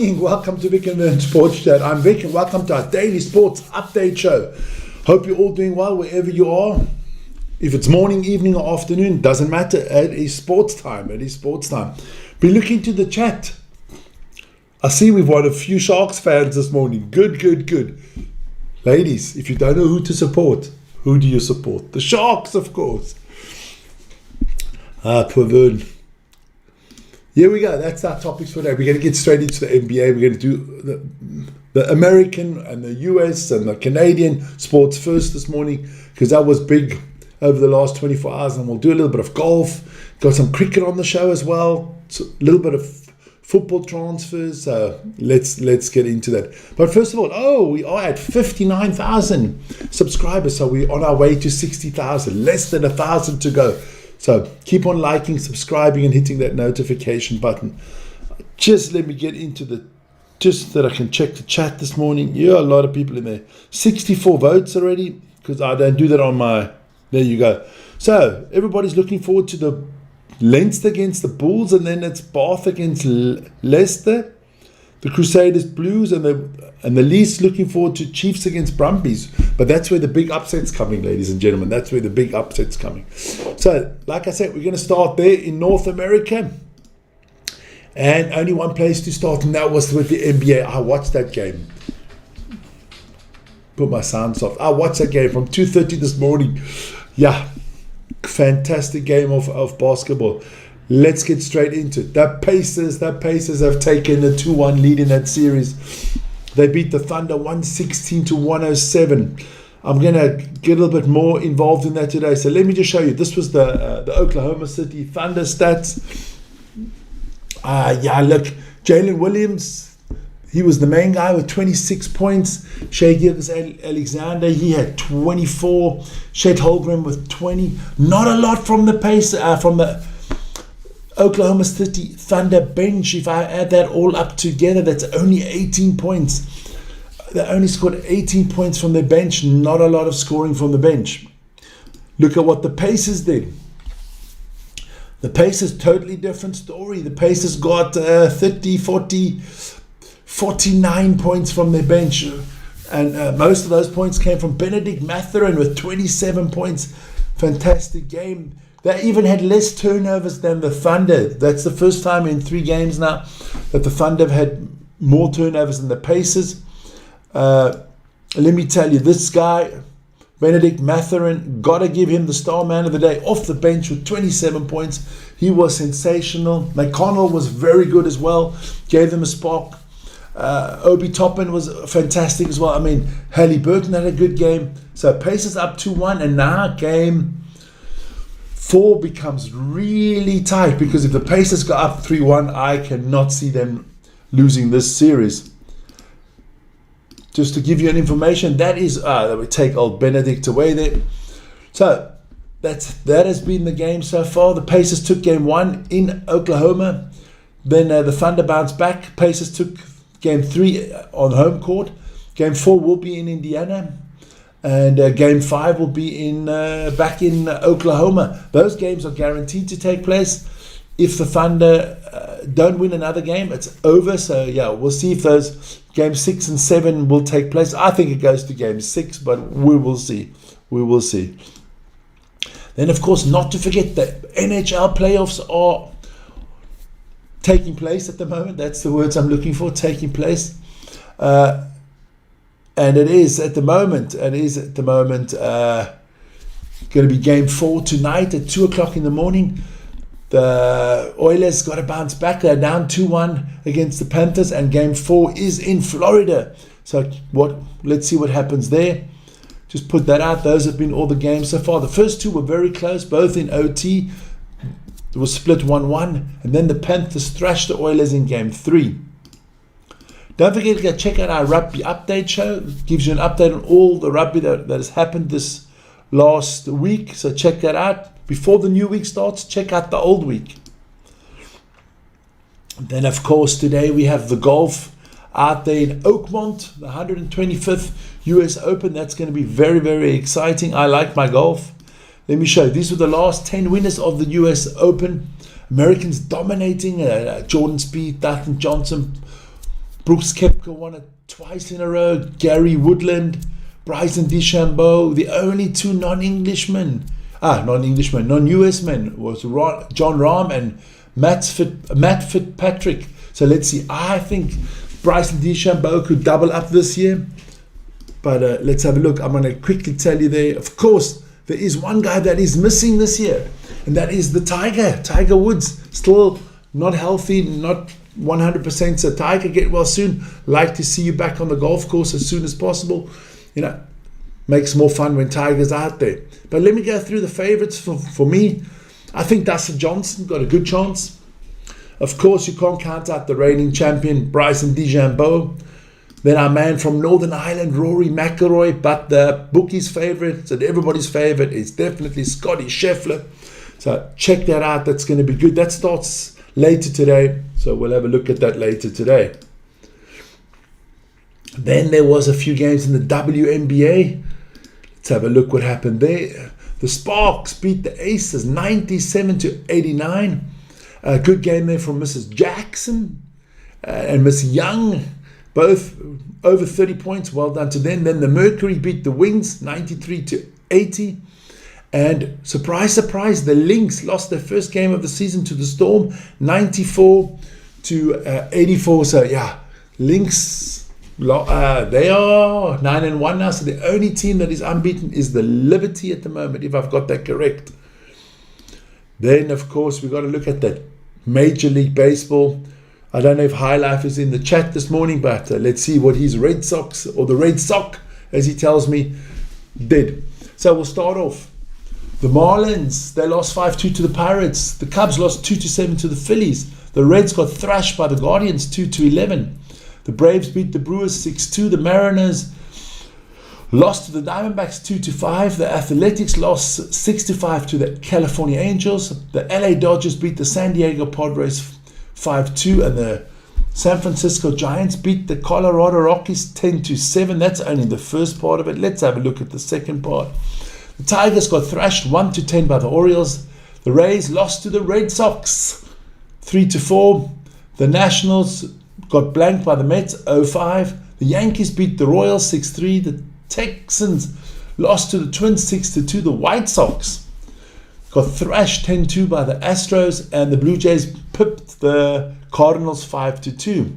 Welcome to Vic and Vern Sports Chat. I'm Vic and welcome to our daily sports update show. Hope you're all doing well wherever you are. If it's morning, evening or afternoon, doesn't matter. It is sports time. Be looking to the chat. I see we've got a few Sharks fans this morning. Good. Ladies, if you don't know who to support, who do you support? The Sharks, of course. Poor Vern. Here we go. That's our topics for today. We're going to get straight into the NBA. We're going to do the American and the US and the Canadian sports first this morning because that was big over the last 24 hours. And we'll do a little bit of golf. Got some cricket on the show as well. So a little bit of football transfers. So let's get into that. But first of all, we are at 59,000 subscribers. So we're on our way to 60,000. Less than 1,000 to go. So keep on liking, subscribing, and hitting that notification button. Just let me get into just that I can check the chat this morning. Yeah, a lot of people in there. 64 votes already, because I don't do that on my... There you go. So everybody's looking forward to the Leinster against the Bulls, and then it's Bath against Leicester. The Crusaders Blues, and the least looking forward to Chiefs against Brumbies. But that's where the big upset's coming, ladies and gentlemen. That's where the big upset's coming. So, like I said, we're going to start there in North America. And only one place to start, and that was with the NBA. I watched that game. Put my sound off. I watched that game from 2:30 this morning. Yeah, fantastic game of basketball. Let's get straight into it. The Pacers have taken a 2-1 lead in that series. They beat the Thunder 116-107. I'm going to get a little bit more involved in that today. So let me just show you. This was the Oklahoma City Thunder stats. Look, Jalen Williams, he was the main guy with 26 points. Shai Gilgeous-Alexander, he had 24. Chet Holmgren with 20. Not a lot from the from the Oklahoma City Thunder bench. If I add that all up together, that's only 18 points. They only scored 18 points from their bench. Not a lot of scoring from the bench. Look at what the Pacers did. The Pacers, totally different story. The Pacers got 30, 40, 49 points from their bench. And most of those points came from Benedict Mathurin with 27 points. Fantastic game. They even had less turnovers than the Thunder. That's the first time in 3 games now that the Thunder have had more turnovers than the Pacers. Let me tell you, this guy, Benedict Mathurin, got to give him the star man of the day off the bench with 27 points. He was sensational. McConnell was very good as well. Gave them a spark. Obi Toppin was fantastic as well. I mean, Halliburton had a good game. So Pacers up 2-1, and now game 4 becomes really tight, because if the Pacers go up 3-1, I cannot see them losing this series. Just to give you an information, that is that we take old Benedict away there. So that has been the game so far. The Pacers took game 1 in Oklahoma. Then the Thunder bounced back. Pacers took game 3 on home court. Game 4 will be in Indiana. And game 5 will be back in Oklahoma. Those games are guaranteed to take place. If the Thunder don't win another game, it's over. So yeah, we'll see if those games 6 and 7 will take place. I think it goes to game 6, but we will see. Then, of course, not to forget that NHL playoffs are taking place at the moment. That's the words I'm looking for, taking place. And it is at the moment going to be game 4 tonight at 2 o'clock in the morning. The Oilers got to bounce back. They're down 2-1 against the Panthers, and game 4 is in Florida. So let's see what happens there. Just put that out. Those have been all the games so far. The first 2 were very close, both in OT. It was split 1-1, and then the Panthers thrashed the Oilers in game 3. Don't forget to go check out our rugby update show. It gives you an update on all the rugby that has happened this last week. So check that out. Before the new week starts, check out the old week. Then, of course, today we have the golf out there in Oakmont, the 125th US Open. That's going to be very, very exciting. I like my golf. Let me show you. These were the last 10 winners of the US Open. Americans dominating. Jordan Spieth, Dustin Johnson, Brooks Koepka won it twice in a row. Gary Woodland, Bryson DeChambeau, the only two non-US men was John Rahm and Matt Fitzpatrick. So let's see. I think Bryson DeChambeau could double up this year. But let's have a look. I'm going to quickly tell you there. Of course, there is one guy that is missing this year, and that is the Tiger Woods. Still not healthy, not 100%. So Tiger, get well soon. Like to see you back on the golf course as soon as possible. You know, makes more fun when Tiger's out there. But let me go through the favorites for me. I think Dustin Johnson got a good chance. Of course, you can't count out the reigning champion, Bryson DeChambeau. Then our man from Northern Ireland, Rory McIlroy. But the bookies' favourite and everybody's favourite is definitely Scotty Scheffler. So check that out. That's going to be good. That starts later today. So we'll have a look at that later today. Then there was a few games in the WNBA. Let's have a look what happened there. The Sparks beat the Aces 97-89. A good game there from Mrs. Jackson and Miss Young. Both over 30 points. Well done to them. Then the Mercury beat the Wings 93-80. And surprise, surprise, the Lynx lost their first game of the season to the Storm 94-84. So yeah, Lynx, they are 9-1 now. So the only team that is unbeaten is the Liberty at the moment, if I've got that correct. Then, of course, we've got to look at that Major League Baseball. I don't know if High Life is in the chat this morning, but let's see what his Red Sox, or the Red Sox, as he tells me, did. So we'll start off. The Marlins, they lost 5-2 to the Pirates. The Cubs lost 2-7 to the Phillies. The Reds got thrashed by the Guardians 2-11. The Braves beat the Brewers 6-2. The Mariners lost to the Diamondbacks 2-5. The Athletics lost 6-5 to the California Angels. The LA Dodgers beat the San Diego Padres 5-2, and the San Francisco Giants beat the Colorado Rockies 10-7. That's only the first part of it. Let's have a look at the second part. The Tigers got thrashed 1-10 by the Orioles. The Rays lost to the Red Sox 3-4. The Nationals got blanked by the Mets 0-5. The Yankees beat the Royals 6-3. The Texans lost to the Twins 6-2. The White Sox got thrashed 10-2 by the Astros, and the Blue Jays pipped the Cardinals 5-2.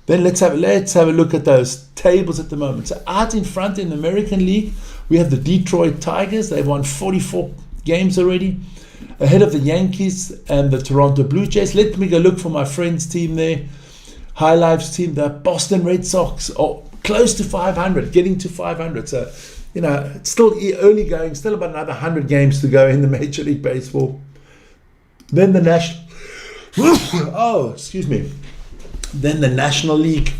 Then let's have a look at those tables at the moment. So out in front in the American League, we have the Detroit Tigers. They've won 44 games already, ahead of the Yankees and the Toronto Blue Jays. Let me go look for my friend's team there, High Life's team. The Boston Red Sox are close to 500, getting to 500. So, you know, it's still early going, still about another 100 games to go in the Major League Baseball. Then the National... Then the National League.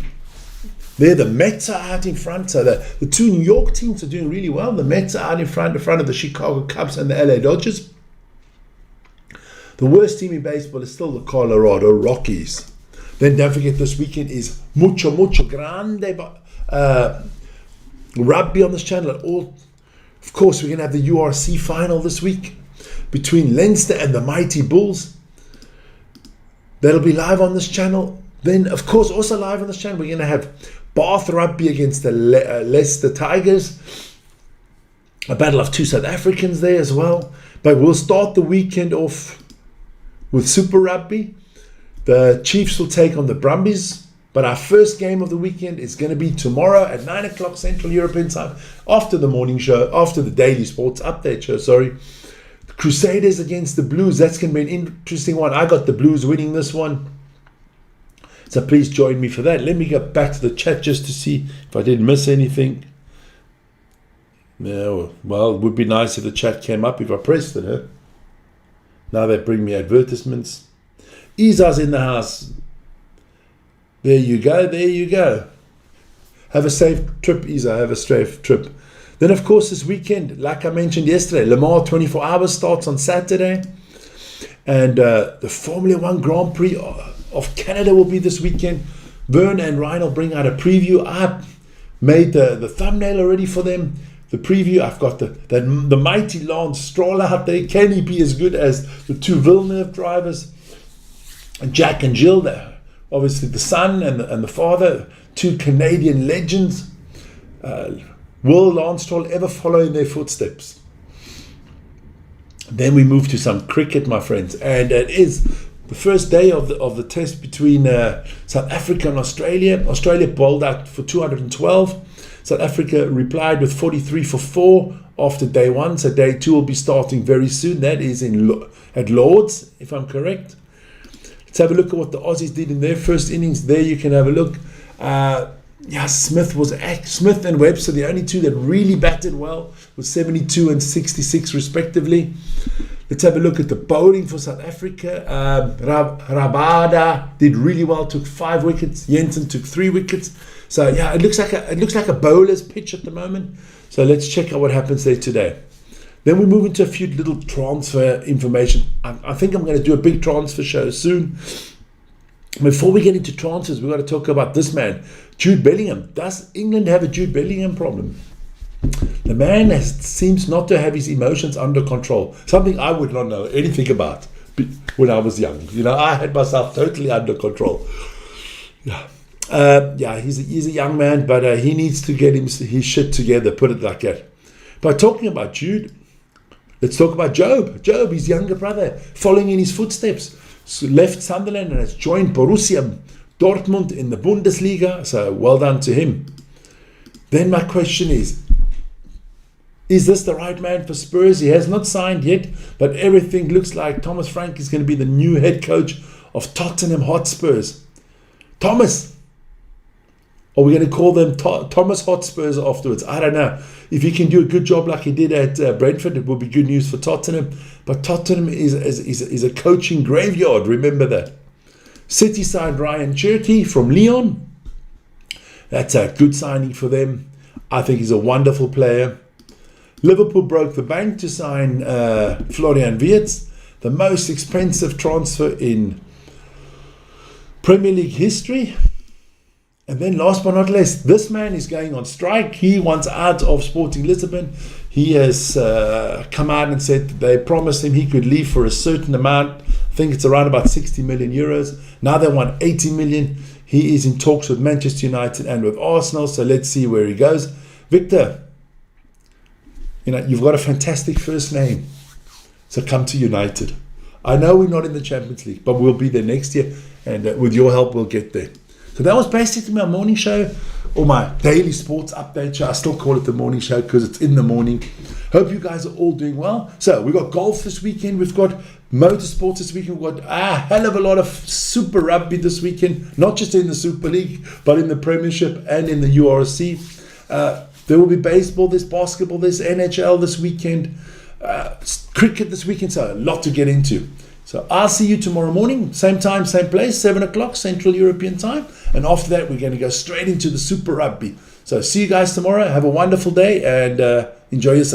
There, the Mets are out in front. So the two New York teams are doing really well. The Mets are out in front of the Chicago Cubs and the LA Dodgers. The worst team in baseball is still the Colorado Rockies. Then don't forget, this weekend is mucho grande rugby on this channel. Of course, we're going to have the URC final this week between Leinster and the Mighty Bulls. That'll be live on this channel. Then, of course, also live on this channel, we're going to have Bath Rugby against the Leicester Tigers. A battle of two South Africans there as well. But we'll start the weekend off with Super Rugby. The Chiefs will take on the Brumbies. But our first game of the weekend is going to be tomorrow at 9 o'clock Central European time, after the morning show, after the Daily Sports Update show, The Crusaders against the Blues. That's going to be an interesting one. I got the Blues winning this one. So please join me for that. Let me go back to the chat just to see if I didn't miss anything. No, well, it would be nice if the chat came up if I pressed it. Huh? Now they bring me advertisements. Isa's in the house. There you go. Have a safe trip, Isa. Have a safe trip. Then, of course, this weekend, like I mentioned yesterday, Le Mans 24 Hours starts on Saturday. And the Formula 1 Grand Prix of Canada will be this weekend. Vern and Ryan will bring out a preview. I made the thumbnail already for them. The preview, I've got the mighty Lance Stroll out there. Can he be as good as the two Villeneuve drivers? And Jack and Jill, obviously the son and the father, two Canadian legends. Will Lance Stroll ever follow in their footsteps? Then we move to some cricket, my friends, and it is the first day of the test between South Africa and Australia. Australia bowled out for 212. South Africa replied with 43 for 4 after day 1. So day 2 will be starting very soon. That is at Lords, if I'm correct. Let's have a look at what the Aussies did in their first innings. There you can have a look. Smith and Webster, the only two that really batted well, with 72 and 66 respectively. Let's have a look at the bowling for South Africa. Rabada did really well, took 5 wickets. Jensen took 3 wickets. So yeah, it looks like a bowler's pitch at the moment. So let's check out what happens there today. Then we move into a few little transfer information. I think I'm going to do a big transfer show soon. Before we get into transfers, we've got to talk about this man, Jude Bellingham. Does England have a Jude Bellingham problem? The man seems not to have his emotions under control. Something I would not know anything about when I was young. I had myself totally under control. He's a young man, but he needs to get his shit together, put it like that. But talking about Jude, let's talk about Job. Job, his younger brother, following in his footsteps. So left Sunderland and has joined Borussia Dortmund in the Bundesliga. So well done to him. Then my question is this the right man for Spurs? He has not signed yet, but everything looks like Thomas Frank is going to be the new head coach of Tottenham Hotspurs. Thomas, are we going to call them Thomas Hotspurs afterwards? I don't know. If he can do a good job like he did at Brentford, it will be good news for Tottenham. But Tottenham is a coaching graveyard, remember that. City signed Ryan Cherky from Lyon. That's a good signing for them. I think he's a wonderful player. Liverpool broke the bank to sign Florian Wirtz, the most expensive transfer in Premier League history. And then last but not least, this man is going on strike. He wants out of Sporting Lisbon. He has come out and said they promised him he could leave for a certain amount. I think it's around about 60 million euros. Now they want 80 million. He is in talks with Manchester United and with Arsenal. So let's see where he goes. Victor, you've got a fantastic first name. So come to United. I know we're not in the Champions League, but we'll be there next year. And with your help, we'll get there. So that was basically my morning show, or my daily sports update show. I still call it the morning show because it's in the morning. Hope you guys are all doing well. So we've got golf this weekend. We've got motorsports this weekend. We've got a hell of a lot of Super Rugby this weekend. Not just in the Super League, but in the Premiership and in the URC. There will be baseball, there's basketball, there's NHL this weekend. Cricket this weekend. So a lot to get into. So I'll see you tomorrow morning, same time, same place, 7 o'clock Central European time. And after that, we're going to go straight into the Super Rugby. So see you guys tomorrow. Have a wonderful day and enjoy yourself.